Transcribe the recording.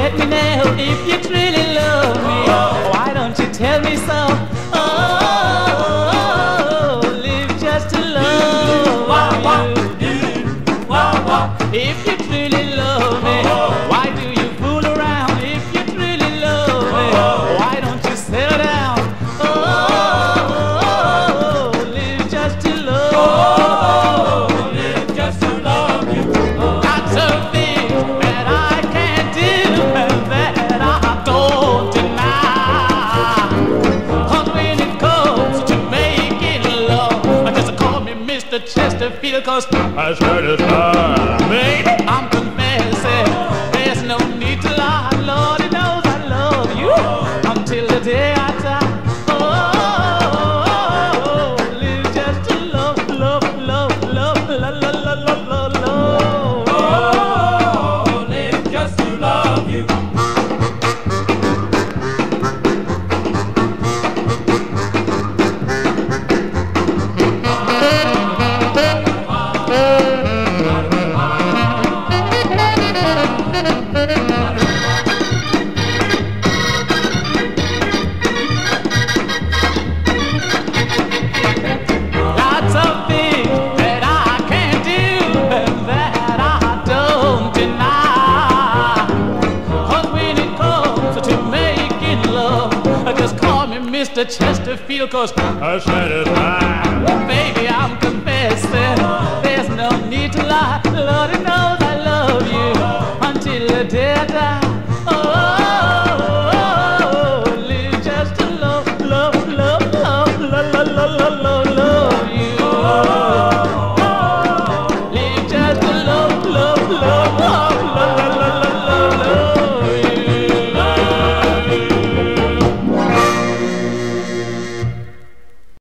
let me know if you truly love me. Why don't you tell me so? Oh, live just to love you. If you truly love me, why do you fool around? If you truly love me, why don't you settle down? Oh, live just to love. Live just to love you. Got some things that I can't do and that I don't deny. But when it comes to making love, just call me Mr. Chesterfield, 'cause I satisfy. Baby, I'm confessing, there's no need to lie. Lord, he knows I love you until the day I die. Oh, live just to love, love, love, love, love, love, love, love, love. Oh, live just to love you. Lots of things that I can't do and that I don't deny. But when it comes to making love, just call me Mr. Chesterfield, 'cause I satisfy. Baby, I'm confessing, there's no need to lie. Lord,